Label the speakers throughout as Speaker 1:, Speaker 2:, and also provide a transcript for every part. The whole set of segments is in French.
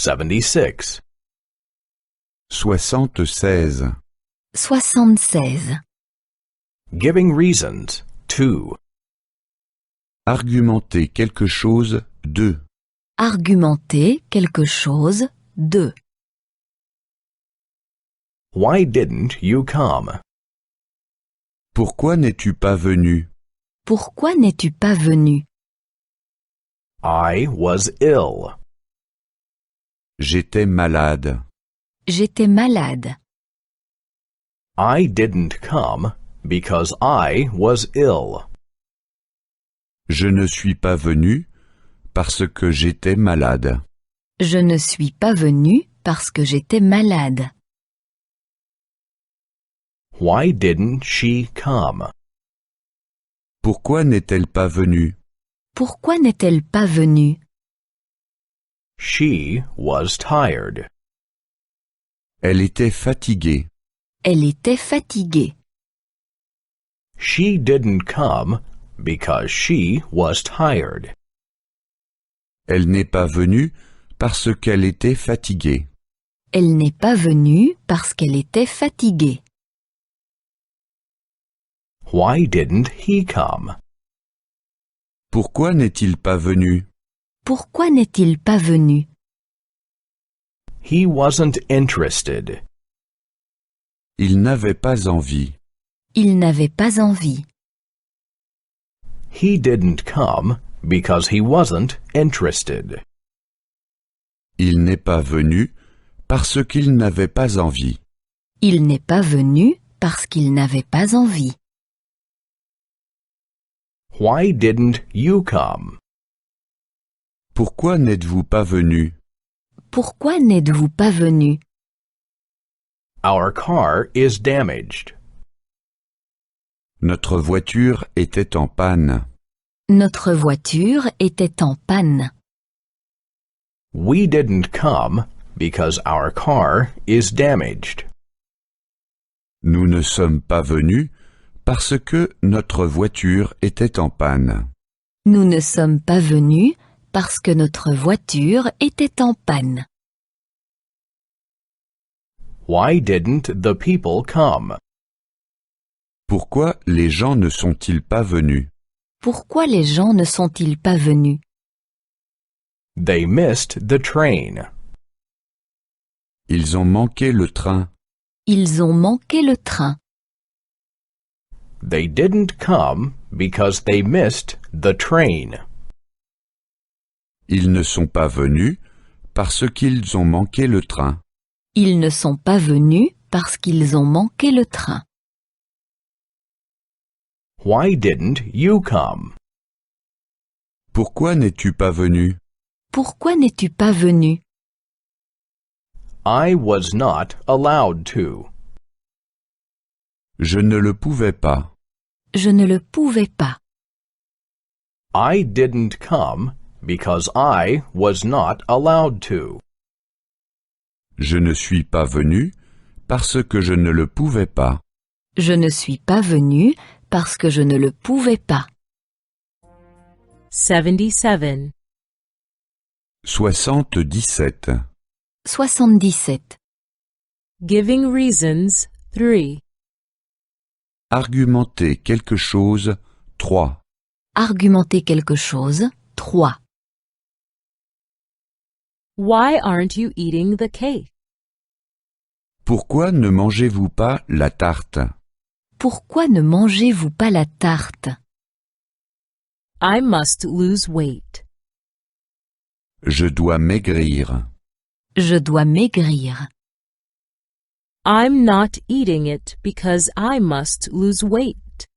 Speaker 1: 76.
Speaker 2: 76.
Speaker 3: 76.
Speaker 1: Giving reasons. 2.
Speaker 2: Argumenter quelque chose, 2.
Speaker 3: Argumenter quelque chose, 2.
Speaker 1: Why didn't you come?
Speaker 2: Pourquoi n'es-tu pas venu?
Speaker 3: Pourquoi n'es-tu pas venu?
Speaker 1: I was ill.
Speaker 2: J'étais malade.
Speaker 3: J'étais malade.
Speaker 1: I didn't come because I was ill.
Speaker 2: Je ne suis pas venu parce que j'étais malade.
Speaker 3: Je ne suis pas venu parce que j'étais malade.
Speaker 1: Why didn't she come?
Speaker 2: Pourquoi n'est-elle pas venue?
Speaker 3: Pourquoi n'est-elle pas venue?
Speaker 1: She was tired.
Speaker 2: Elle était fatiguée.
Speaker 3: Elle était fatiguée.
Speaker 1: She didn't come because she was tired.
Speaker 2: Elle n'est pas venue parce qu'elle était fatiguée.
Speaker 3: Elle n'est pas venue parce qu'elle était fatiguée.
Speaker 1: Why didn't he come?
Speaker 2: Pourquoi n'est-il pas venu?
Speaker 3: Pourquoi n'est-il pas venu?
Speaker 1: He wasn't interested.
Speaker 2: Il n'avait pas envie.
Speaker 3: Il n'avait pas envie.
Speaker 1: He didn't come because he wasn't interested.
Speaker 2: Il n'est pas venu parce qu'il n'avait pas envie.
Speaker 3: Il n'est pas venu parce qu'il n'avait pas envie.
Speaker 1: Why didn't you come?
Speaker 2: Pourquoi n'êtes-vous pas venu?
Speaker 3: Pourquoi n'êtes-vous pas venu?
Speaker 1: Our car is damaged.
Speaker 2: Notre voiture était en panne.
Speaker 3: Notre voiture était en panne.
Speaker 1: We didn't come because our car is damaged.
Speaker 2: Nous ne sommes pas venus parce que notre voiture était en panne.
Speaker 3: Nous ne sommes pas venus parce que notre voiture était en panne.
Speaker 1: Why didn't the people come?
Speaker 2: Pourquoi les gens ne sont-ils pas venus?
Speaker 3: Pourquoi les gens ne sont-ils pas venus?
Speaker 1: They missed the train.
Speaker 2: Ils ont manqué le train.
Speaker 3: Ils ont manqué le train.
Speaker 1: They didn't come because they missed the train.
Speaker 2: Ils ne sont pas venus parce qu'ils ont manqué le train.
Speaker 3: Ils ne sont pas venus parce qu'ils ont manqué le train.
Speaker 1: Why didn't you come?
Speaker 2: Pourquoi n'es-tu pas venu?
Speaker 3: Pourquoi n'es-tu pas venu?
Speaker 1: I was not allowed to.
Speaker 2: Je ne le pouvais pas.
Speaker 3: Je ne le pouvais pas.
Speaker 1: I didn't come because I was not allowed to.
Speaker 2: Je ne suis pas venu parce que je ne le pouvais pas.
Speaker 3: Je ne suis pas venu parce que je ne le pouvais pas.
Speaker 4: 77.
Speaker 2: 77.
Speaker 3: 77.
Speaker 4: Giving reasons, 3.
Speaker 2: Argumenter quelque chose, 3.
Speaker 3: Argumenter quelque chose, 3.
Speaker 4: Why aren't you eating the cake?
Speaker 2: Pourquoi ne mangez-vous pas la tarte?
Speaker 3: Pourquoi ne mangez-vous pas la tarte?
Speaker 4: I must lose weight.
Speaker 2: Je dois maigrir.
Speaker 3: Je dois maigrir.
Speaker 4: I'm not eating it because I must lose weight.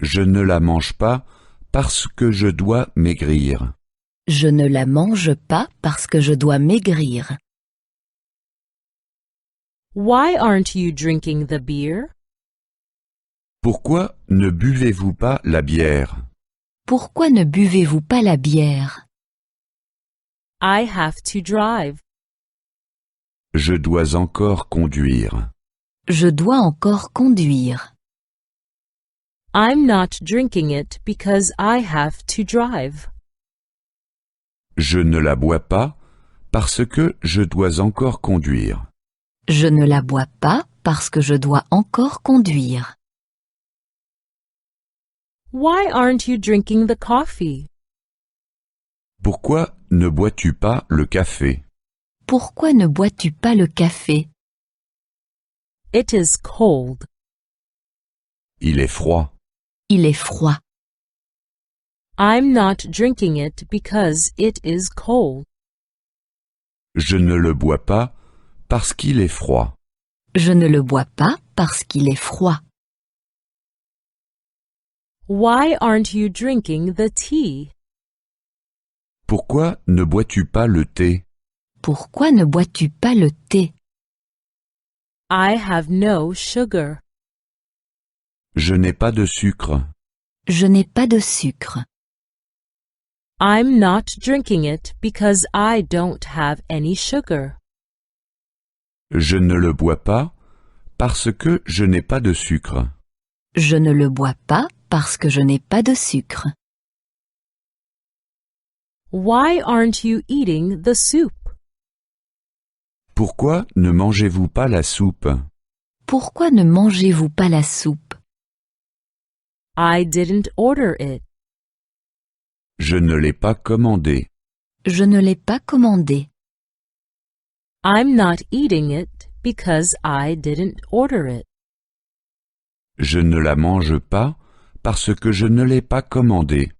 Speaker 2: Je ne la mange pas parce que je dois maigrir.
Speaker 3: Je ne la mange pas parce que je dois maigrir.
Speaker 4: Why aren't you drinking the beer?
Speaker 2: Pourquoi ne buvez-vous pas la bière?
Speaker 3: Pourquoi ne buvez-vous pas la bière?
Speaker 4: I have to drive.
Speaker 2: Je dois encore conduire.
Speaker 3: Je dois encore conduire.
Speaker 4: I'm not drinking it because I have to drive.
Speaker 2: Je ne la bois pas parce que je dois encore conduire.
Speaker 3: Je ne la bois pas parce que je dois encore conduire.
Speaker 4: Why aren't you drinking the coffee?
Speaker 2: Pourquoi ne bois-tu pas le café?
Speaker 3: Pourquoi ne bois-tu pas le café?
Speaker 4: It is cold.
Speaker 2: Il est froid.
Speaker 3: Il est froid.
Speaker 4: I'm not drinking it because it is cold.
Speaker 2: Je ne le bois pas parce qu'il est froid.
Speaker 3: Je ne le bois pas parce qu'il est froid.
Speaker 4: Why aren't you drinking the tea?
Speaker 2: Pourquoi ne bois-tu pas le thé?
Speaker 3: Pourquoi ne bois-tu pas le thé?
Speaker 4: I have no sugar.
Speaker 2: Je n'ai pas de sucre.
Speaker 3: Je n'ai pas de sucre.
Speaker 4: I'm not drinking it because I don't have any sugar.
Speaker 2: Je ne le bois pas parce que je n'ai pas de sucre.
Speaker 3: Je ne le bois pas parce que je n'ai pas de sucre.
Speaker 4: Why aren't you eating the soup?
Speaker 2: Pourquoi ne mangez-vous pas la soupe?
Speaker 3: Pourquoi ne mangez-vous pas la soupe?
Speaker 4: I didn't order it.
Speaker 2: Je ne l'ai pas commandé.
Speaker 3: Je ne l'ai pas commandé.
Speaker 4: I'm not eating it because I didn't order it.
Speaker 2: Je ne la mange pas parce que je ne l'ai pas commandé.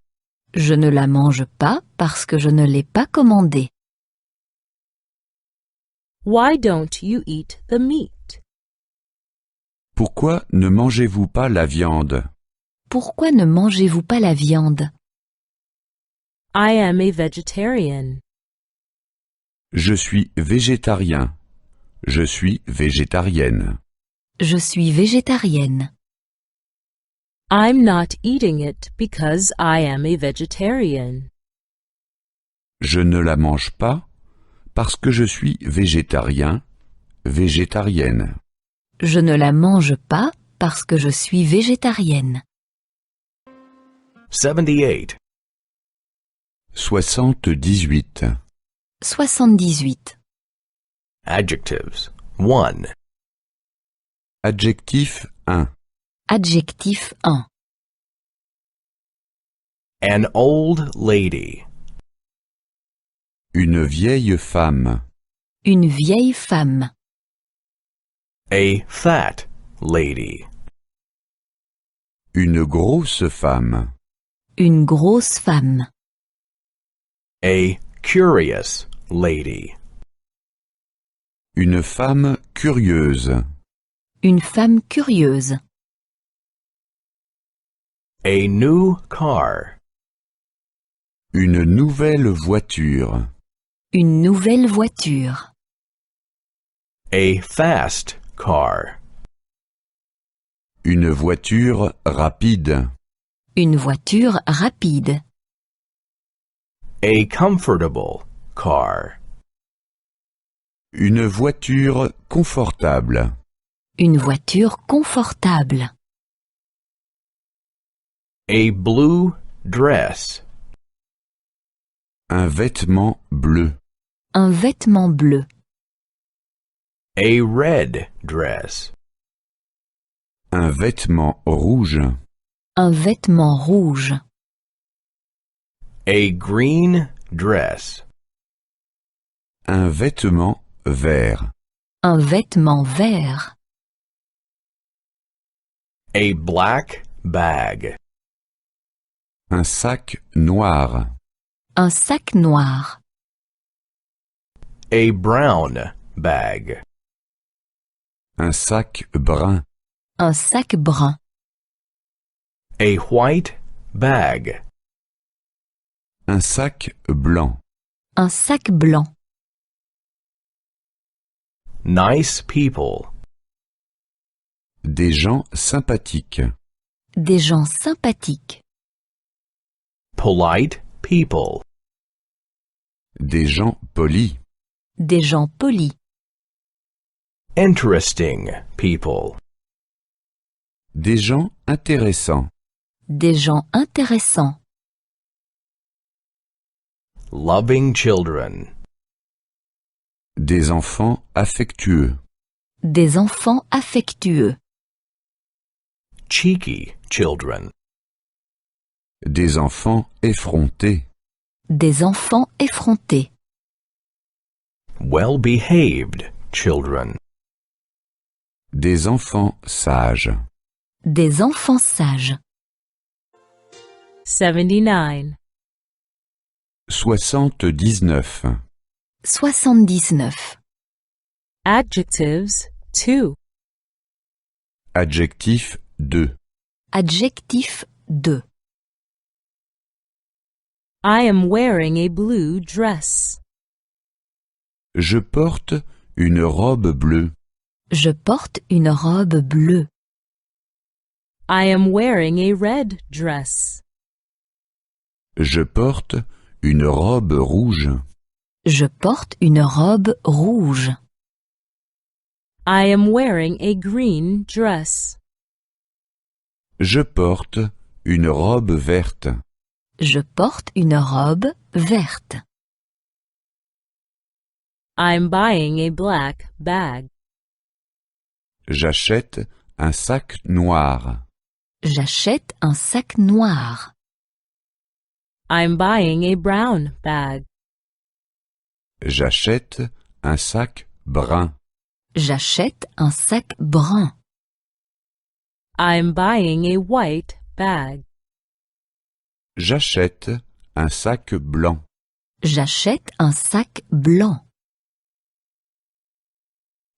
Speaker 3: Je ne la mange pas parce que je ne l'ai pas commandé.
Speaker 4: Why don't you eat the meat?
Speaker 2: Pourquoi ne mangez-vous pas la viande?
Speaker 3: Pourquoi ne mangez-vous pas la viande?
Speaker 4: I am a vegetarian.
Speaker 2: Je suis végétarien. Je suis végétarienne.
Speaker 3: Je suis végétarienne.
Speaker 4: I'm not eating it because I am a vegetarian.
Speaker 2: Je ne la mange pas parce que je suis végétarien, végétarienne.
Speaker 3: Je ne la mange pas parce que je suis végétarienne.
Speaker 1: 78.
Speaker 2: 78.
Speaker 3: 78.
Speaker 1: Adjectives. 1.
Speaker 2: Adjectif 1.
Speaker 3: Adjectif 1.
Speaker 1: An old lady.
Speaker 2: Une vieille femme.
Speaker 3: Une vieille femme.
Speaker 1: A fat lady.
Speaker 2: Une grosse femme.
Speaker 3: Une grosse femme.
Speaker 1: A curious lady.
Speaker 2: Une femme curieuse.
Speaker 3: Une femme curieuse.
Speaker 1: A new car.
Speaker 2: Une nouvelle voiture.
Speaker 3: Une nouvelle voiture.
Speaker 1: A fast car.
Speaker 2: Une voiture rapide.
Speaker 3: Une voiture rapide.
Speaker 1: A comfortable car.
Speaker 2: Une voiture confortable.
Speaker 3: Une voiture confortable.
Speaker 1: A blue dress.
Speaker 2: Un vêtement bleu.
Speaker 3: Un vêtement bleu.
Speaker 1: A red dress.
Speaker 2: Un vêtement rouge.
Speaker 3: Un vêtement rouge.
Speaker 1: A green dress.
Speaker 2: Un vêtement vert.
Speaker 3: Un vêtement vert.
Speaker 1: A black bag.
Speaker 2: Un sac noir.
Speaker 3: Un sac noir.
Speaker 1: A brown bag.
Speaker 2: Un sac brun.
Speaker 3: Un sac brun.
Speaker 1: A white bag.
Speaker 2: Un sac blanc.
Speaker 3: Un sac blanc.
Speaker 1: Nice people.
Speaker 2: Des gens sympathiques.
Speaker 3: Des gens sympathiques.
Speaker 1: Polite people.
Speaker 2: Des gens polis.
Speaker 3: Des gens polis.
Speaker 1: Interesting people.
Speaker 2: Des gens intéressants.
Speaker 3: Des gens intéressants.
Speaker 1: Loving children.
Speaker 2: Des enfants affectueux.
Speaker 3: Des enfants affectueux.
Speaker 1: Cheeky children.
Speaker 2: Des enfants effrontés.
Speaker 3: Des enfants effrontés.
Speaker 1: Well-behaved children.
Speaker 2: Des enfants sages.
Speaker 3: Des enfants sages.
Speaker 4: 79.
Speaker 2: 79.
Speaker 3: 79.
Speaker 4: Adjectives 2.
Speaker 2: Adjectif 2.
Speaker 3: Adjectif 2.
Speaker 4: I am wearing a blue dress.
Speaker 2: Je porte une robe bleue.
Speaker 3: Je porte une robe bleue.
Speaker 4: I am wearing a red dress.
Speaker 2: Je porte une robe rouge.
Speaker 3: Je porte une robe rouge.
Speaker 4: I am wearing a green dress.
Speaker 2: Je porte une robe verte.
Speaker 3: Je porte une robe verte.
Speaker 4: I'm buying a black bag.
Speaker 2: J'achète un sac noir.
Speaker 3: J'achète un sac noir.
Speaker 4: I'm buying a brown bag.
Speaker 2: J'achète un sac brun.
Speaker 3: J'achète un sac brun.
Speaker 4: I'm buying a white bag.
Speaker 2: J'achète un sac blanc.
Speaker 3: J'achète un sac blanc.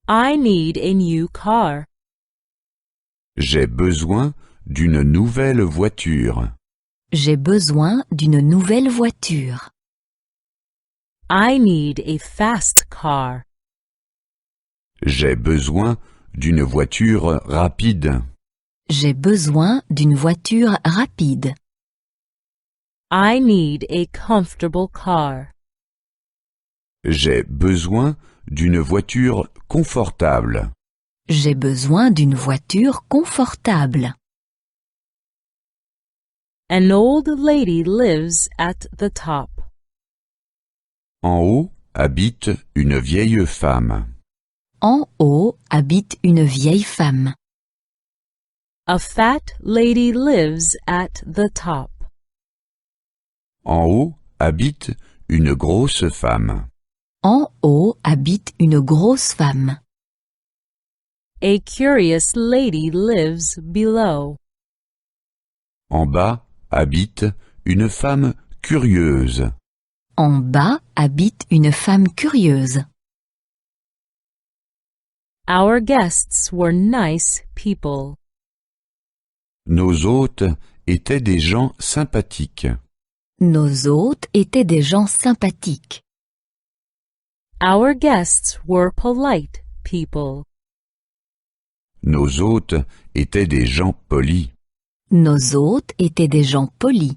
Speaker 4: I need a new car.
Speaker 2: J'ai besoin d'une nouvelle voiture.
Speaker 3: J'ai besoin d'une nouvelle voiture.
Speaker 4: I need a fast car.
Speaker 2: J'ai besoin d'une voiture rapide.
Speaker 3: J'ai besoin d'une voiture rapide.
Speaker 4: I need a comfortable car.
Speaker 2: J'ai besoin d'une voiture confortable.
Speaker 3: J'ai besoin d'une voiture confortable.
Speaker 4: An old lady lives at the top.
Speaker 2: En haut habite une vieille femme.
Speaker 3: En haut habite une vieille femme.
Speaker 4: A fat lady lives at the top.
Speaker 2: En haut habite une grosse femme.
Speaker 3: En haut habite une grosse femme.
Speaker 4: A curious lady lives below.
Speaker 2: En bas habite une femme curieuse.
Speaker 3: En bas habite une femme curieuse.
Speaker 4: Our guests were nice people.
Speaker 2: Nos hôtes étaient des gens sympathiques.
Speaker 3: Nos hôtes étaient des gens sympathiques.
Speaker 4: Our guests were polite people.
Speaker 2: Nos hôtes étaient des gens polis.
Speaker 3: Nos hôtes étaient des gens polis.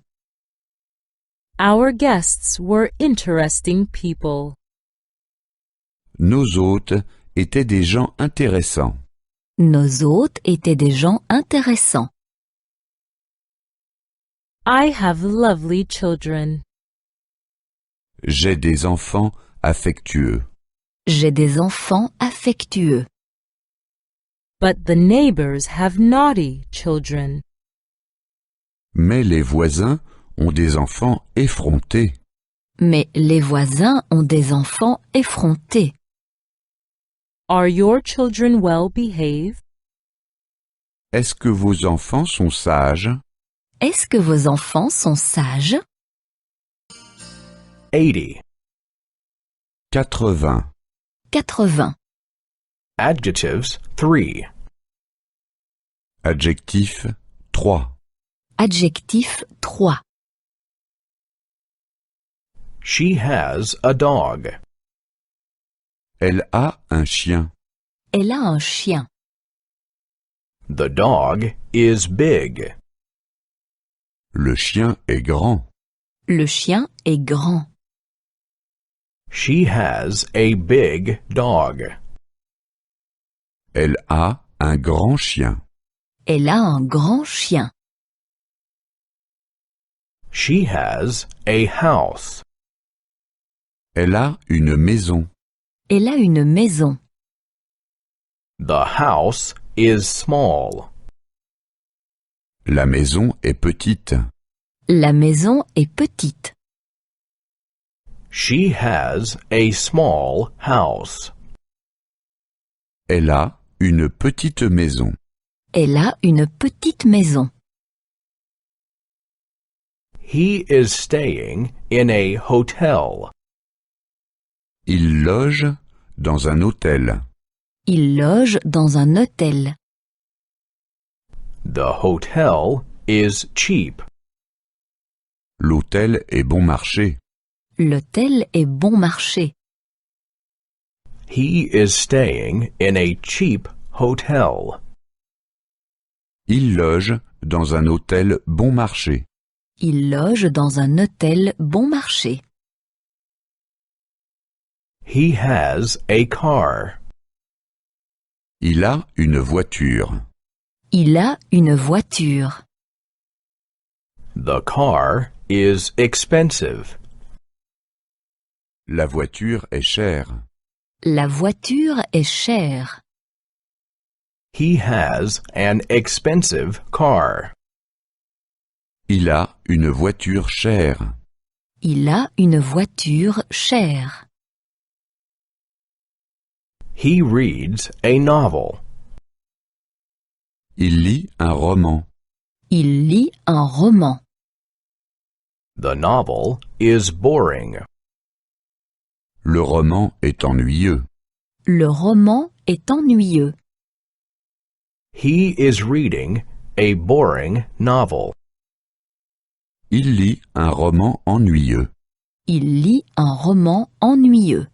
Speaker 4: Our guests were interesting people.
Speaker 2: Nos hôtes étaient des gens intéressants.
Speaker 3: Nos hôtes étaient des gens intéressants.
Speaker 4: I have lovely children.
Speaker 2: J'ai des enfants affectueux.
Speaker 3: J'ai des enfants affectueux.
Speaker 4: But the neighbors have naughty children.
Speaker 2: Mais les voisins ont des enfants effrontés.
Speaker 3: Mais les voisins ont des enfants effrontés.
Speaker 4: Are your children well behaved?
Speaker 2: Est-ce que vos enfants sont sages?
Speaker 3: Est-ce que vos enfants sont sages?
Speaker 1: 80.
Speaker 2: 80.
Speaker 3: 80.
Speaker 1: Adjectives 3.
Speaker 2: Adjectif 3.
Speaker 3: Adjectif 3.
Speaker 1: She has a dog.
Speaker 2: Elle a un chien.
Speaker 3: Elle a un chien.
Speaker 1: The dog is big.
Speaker 2: Le chien est grand.
Speaker 3: Le chien est grand.
Speaker 1: She has a big dog.
Speaker 2: Elle a un grand chien.
Speaker 3: Elle a un grand chien.
Speaker 1: She has a house.
Speaker 2: Elle a une maison.
Speaker 3: Elle a une maison.
Speaker 1: The house is small.
Speaker 2: La maison est petite.
Speaker 3: La maison est petite.
Speaker 1: She has a small house.
Speaker 2: Elle a une petite maison.
Speaker 3: Elle a une petite maison.
Speaker 1: He is staying in a hotel.
Speaker 2: Il loge dans un hôtel.
Speaker 3: Il loge dans un hôtel.
Speaker 1: The hotel is cheap.
Speaker 2: L'hôtel est bon marché.
Speaker 3: L'hôtel est bon marché.
Speaker 1: He is staying in a cheap hotel.
Speaker 2: Il loge dans un hôtel bon marché.
Speaker 3: Il loge dans un hôtel bon marché.
Speaker 1: He has a car.
Speaker 2: Il a une voiture.
Speaker 3: Il a une voiture.
Speaker 1: The car is expensive.
Speaker 2: La voiture est chère.
Speaker 3: La voiture est chère.
Speaker 1: He has an expensive car.
Speaker 2: Il a une voiture chère.
Speaker 3: Il a une voiture chère.
Speaker 1: He reads a novel.
Speaker 2: Il lit un roman.
Speaker 3: Il lit un roman.
Speaker 1: The novel is boring.
Speaker 2: Le roman est ennuyeux.
Speaker 3: Le roman est ennuyeux.
Speaker 1: He is reading a boring novel.
Speaker 2: Il lit un roman ennuyeux.
Speaker 3: Il lit un roman ennuyeux.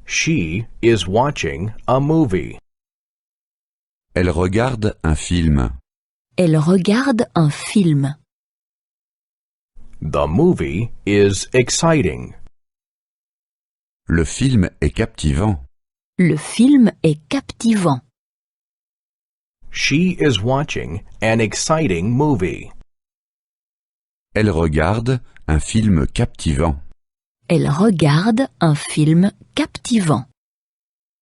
Speaker 1: She is watching a movie.
Speaker 2: Elle regarde un film.
Speaker 3: Elle regarde un film.
Speaker 1: The movie is exciting.
Speaker 2: Le film est captivant.
Speaker 3: Le film est captivant.
Speaker 1: She is watching an exciting movie.
Speaker 2: Elle regarde un film captivant.
Speaker 3: Elle regarde un film captivant.